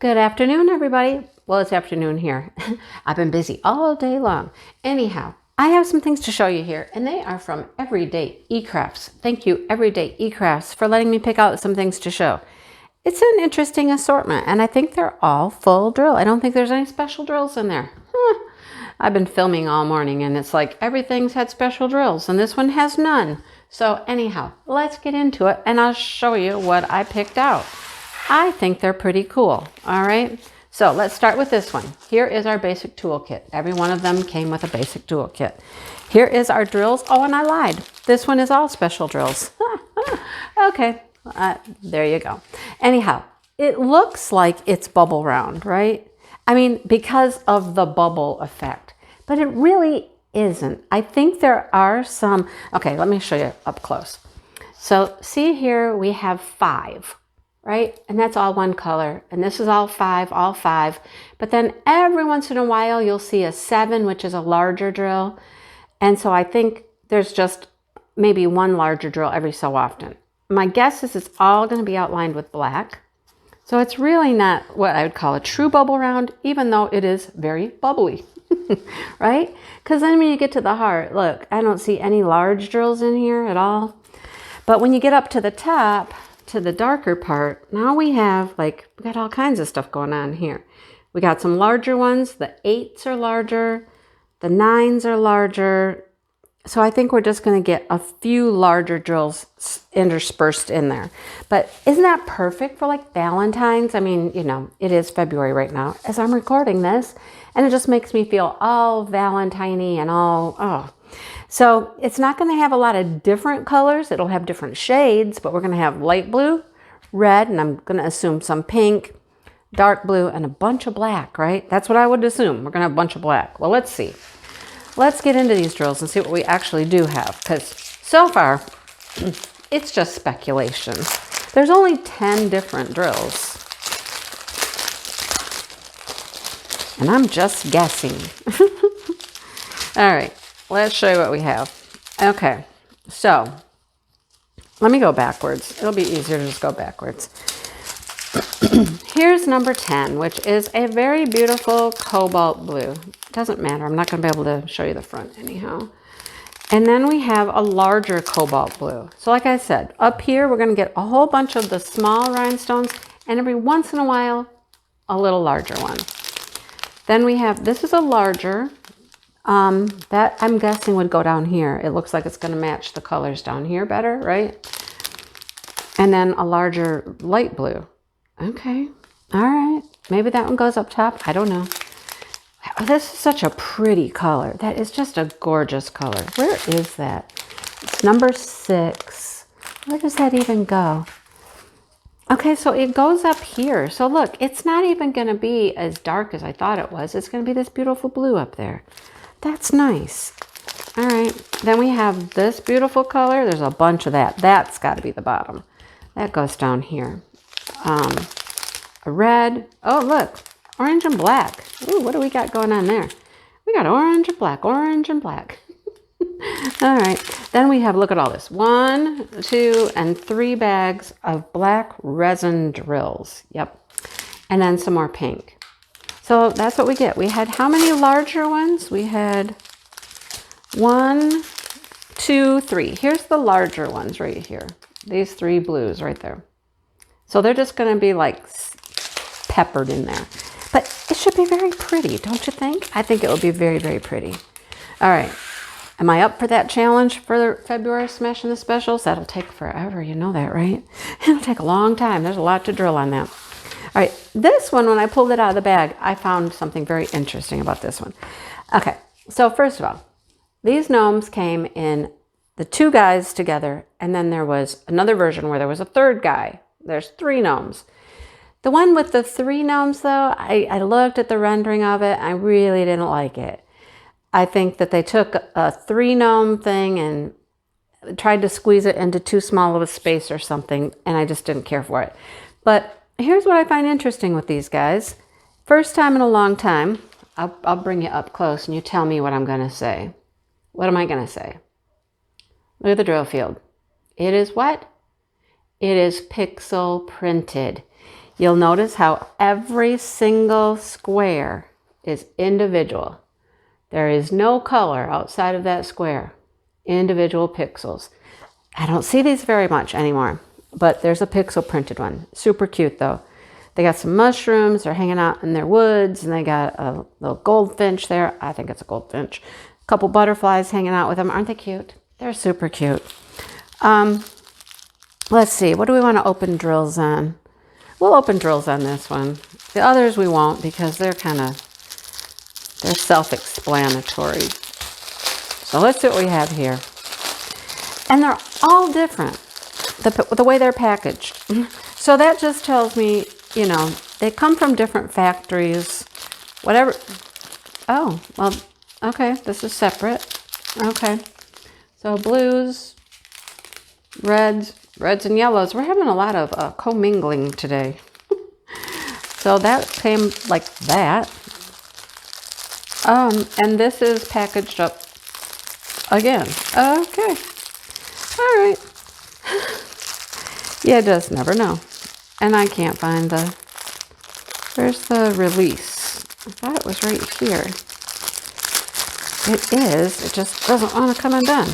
Good afternoon, everybody. Well, it's afternoon here. I've been busy all day long. Anyhow, I have some things to show you here, and they are from Everydayecrafts. Thank you, Everydayecrafts, for letting me pick out some things to show. It's an interesting assortment, and I think they're all full drill. I don't think there's any special drills in there. I've been filming all morning, and it's like everything's had special drills, and this one has none. So anyhow, let's get into it, and I'll show you what I picked out. I think they're pretty cool. All right. So let's start with this one. Here is our basic toolkit. Every one of them came with a basic toolkit. Here is our drills. Oh, and I lied. This one is all special drills. Okay. There you go. Anyhow, it looks like it's bubble round, right? I mean, because of the bubble effect, but it really isn't. I think there are some. Okay, let me show you up close. So see here, we have 5. Right? And that's all one color. And this is all 5. But then every once in a while, you'll see a 7, which is a larger drill. And so I think there's just maybe one larger drill every so often. My guess is it's all going to be outlined with black. So it's really not what I would call a true bubble round, even though it is very bubbly, right? Because then when you get to the heart, look, I don't see any large drills in here at all. But when you get up to the top, to the darker part, now we got all kinds of stuff going on here. We got some larger ones. The 8s are larger. The 9s are larger. So I think we're just going to get a few larger drills interspersed in there. But isn't that perfect for like Valentine's? I mean, you know, it is February right now as I'm recording this, and it just makes me feel all Valentine-y and all, So it's not going to have a lot of different colors. It'll have different shades, but we're going to have light blue, red, and I'm going to assume some pink, dark blue, and a bunch of black, right? That's what I would assume. We're going to have a bunch of black. Well, let's see. Let's get into these drills and see what we actually do have, because so far, it's just speculation. There's only 10 different drills, and I'm just guessing. All right. Let's show you what we have. Okay, so let me go backwards. It'll be easier to just go backwards. Here's number 10, which is a very beautiful cobalt blue. Doesn't matter. I'm not going to be able to show you the front anyhow. And then we have a larger cobalt blue. So like I said, up here, we're going to get a whole bunch of the small rhinestones, and every once in a while, a little larger one. Then we have, this is a larger. That I'm guessing would go down here. It looks like it's going to match the colors down here better, right? And then a larger light blue. Okay. All right. Maybe that one goes up top. I don't know. This is such a pretty color. That is just a gorgeous color. Where is that? It's number 6. Where does that even go? Okay, so it goes up here. So look, it's not even going to be as dark as I thought it was. It's going to be this beautiful blue up there. That's nice. All right. Then we have this beautiful color. There's a bunch of that. That's got to be the bottom. That goes down here. A red. Oh, look. Orange and black. Ooh, what do we got going on there? We got orange and black. Orange and black. All right. Then we have, look at all this. 1, 2, and 3 bags of black resin drills. Yep. And then some more pink. So that's what we get. We had how many larger ones? We had 1, 2, 3. Here's the larger ones right here. These 3 blues right there. So they're just going to be like peppered in there. But it should be very pretty, don't you think? I think it will be very, very pretty. All right. Am I up for that challenge for February Smashing the Specials? That'll take forever. You know that, right? It'll take a long time. There's a lot to drill on that. All right, this one, when I pulled it out of the bag, I found something very interesting about this one. Okay, so first of all, these gnomes came in the 2 guys together, and then there was another version where there was a 3rd guy. There's 3 gnomes. The one with the 3 gnomes, though, I looked at the rendering of it. I really didn't like it. I think that they took a 3 gnome thing and tried to squeeze it into too small of a space or something, and I just didn't care for it. But here's what I find interesting with these guys. First time in a long time, I'll bring you up close and you tell me what I'm going to say. What am I going to say? Look at the drill field. It is what? It is pixel printed. You'll notice how every single square is individual. There is no color outside of that square. Individual pixels. I don't see these very much anymore, but there's a pixel printed one. Super cute though. They got some mushrooms. They're hanging out in their woods, and they got a little goldfinch there. I think it's a goldfinch. A couple butterflies hanging out with them. Aren't they cute? They're super cute. Let's see. What do we want to open drills on? We'll open drills on this one. The others we won't because they're they're self-explanatory. So let's see what we have here. And they're all different, the way they're packaged. So that just tells me, you know, they come from different factories, whatever. Oh, well, okay, this is separate. Okay, so blues, reds and yellows. We're having a lot of commingling today. So that came like that. And this is packaged up again. Okay, all right. You just never know. And I can't find where's the release? I thought it was right here. It is. It just doesn't want to come undone.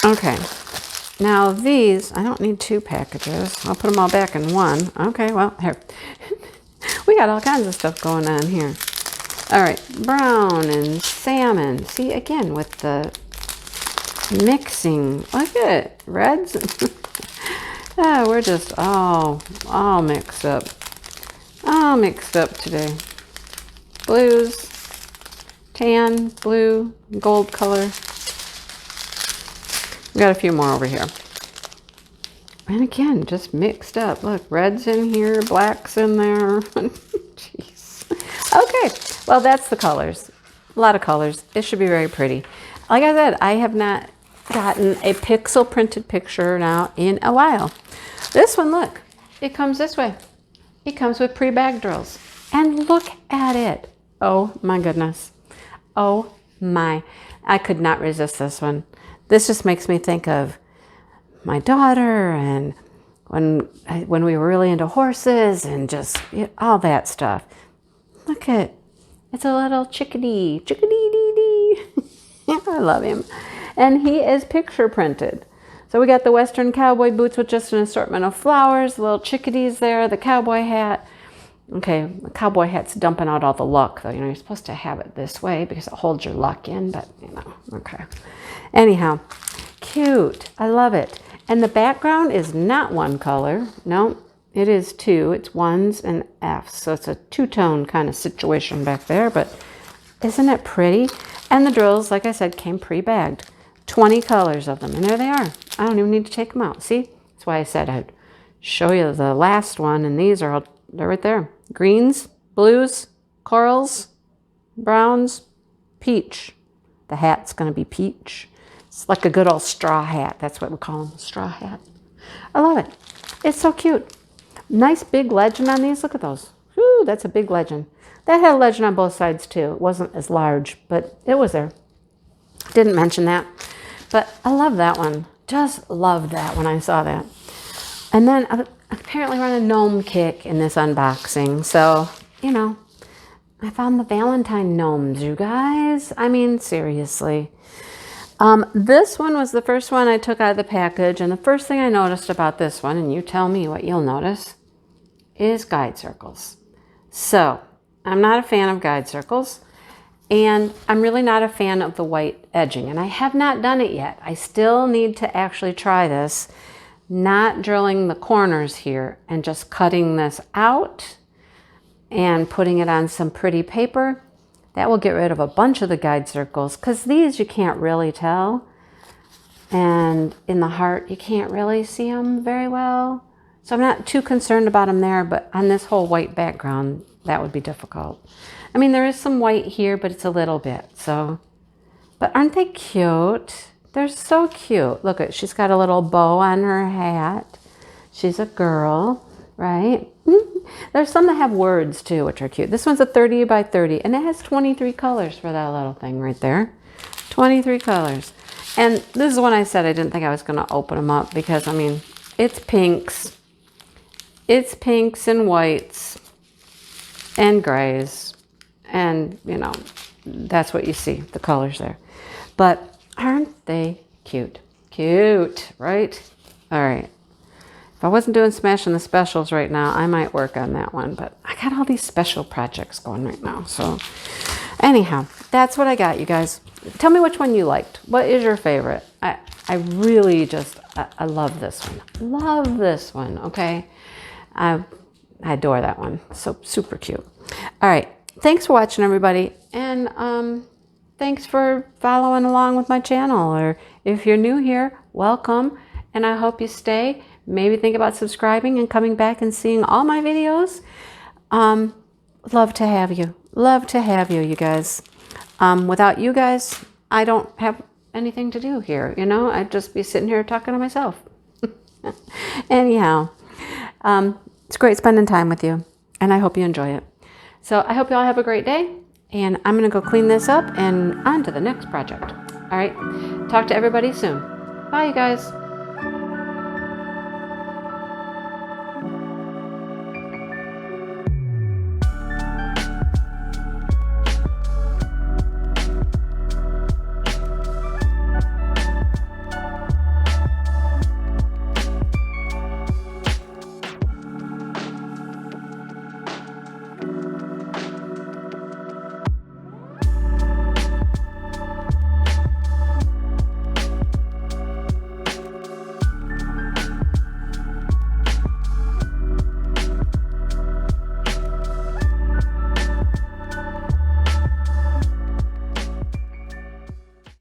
Okay. Now these, I don't need 2 packages. I'll put them all back in one. Okay, well, here. We got all kinds of stuff going on here. All right, brown and salmon. See, again, with the mixing. Look at it, reds. We're just all mixed up. All mixed up today. Blues, tan, blue, gold color. We got a few more over here. And again, just mixed up. Look, red's in here, black's in there. Jeez. Okay, well, that's the colors. A lot of colors. It should be very pretty. Like I said, I have not gotten a pixel printed picture now in a while. This one, look, it comes this way. It comes with pre-bagged drills. And look at it. Oh my goodness. Oh my. I could not resist this one. This just makes me think of my daughter and when we were really into horses and just all that stuff. Look at, it's a little chickadee, chickadee-dee-dee. I love him. And he is picture printed. So we got the Western cowboy boots with just an assortment of flowers, little chickadees there, the cowboy hat. Okay, the cowboy hat's dumping out all the luck though. You know, you're supposed to have it this way because it holds your luck in, but you know, okay. Anyhow, cute. I love it. And the background is not one color. No, it is 2. It's 1s and Fs. So it's a 2-tone kind of situation back there, but isn't it pretty? And the drills, like I said, came pre-bagged. 20 colors of them, and there they are. I don't even need to take them out. See? That's why I said I'd show you the last one, and these are all, they're right there. Greens, blues, corals, browns, peach. The hat's going to be peach. It's like a good old straw hat. That's what we call them, straw hat. I love it. It's so cute. Nice big legend on these. Look at those. Whew, that's a big legend. That had a legend on both sides too. It wasn't as large, but it was there. Didn't mention that. But I love that one. Just loved that when I saw that. And then apparently we're on a gnome kick in this unboxing. So, you know, I found the Valentine Gnomes, you guys. I mean, seriously. This one was the first one I took out of the package. And the first thing I noticed about this one, and you tell me what you'll notice, is guide circles. So, I'm not a fan of guide circles. And I'm really not a fan of the white edging. And I have not done it yet. I still need to actually try this. Not drilling the corners here and just cutting this out and putting it on some pretty paper. That will get rid of a bunch of the guide circles because these you can't really tell. And in the heart, you can't really see them very well. So I'm not too concerned about them there, but on this whole white background, that would be difficult. I mean, there is some white here, but it's a little bit, so. But aren't they cute? They're so cute. Look, she's got a little bow on her hat. She's a girl, right? There's some that have words too, which are cute. This one's a 30 by 30, and it has 23 colors for that little thing right there. 23 colors. And this is when I said I didn't think I was going to open them up because, I mean, it's pinks. It's pinks and whites and grays. And, you know, that's what you see, the colors there. But aren't they cute? Cute, right? All right. If I wasn't doing Smashing the Specials right now, I might work on that one. But I got all these special projects going right now. So anyhow, that's what I got, you guys. Tell me which one you liked. What is your favorite? I really just, I love this one. Love this one, okay? I adore that one. So super cute. All right. Thanks for watching, everybody. And thanks for following along with my channel. Or if you're new here, welcome. And I hope you stay. Maybe think about subscribing and coming back and seeing all my videos. Love to have you. Love to have you, you guys. Without you guys, I don't have anything to do here. You know, I'd just be sitting here talking to myself. Anyhow, it's great spending time with you. And I hope you enjoy it. So I hope you all have a great day. And I'm going to go clean this up and on to the next project. All right. Talk to everybody soon. Bye, you guys.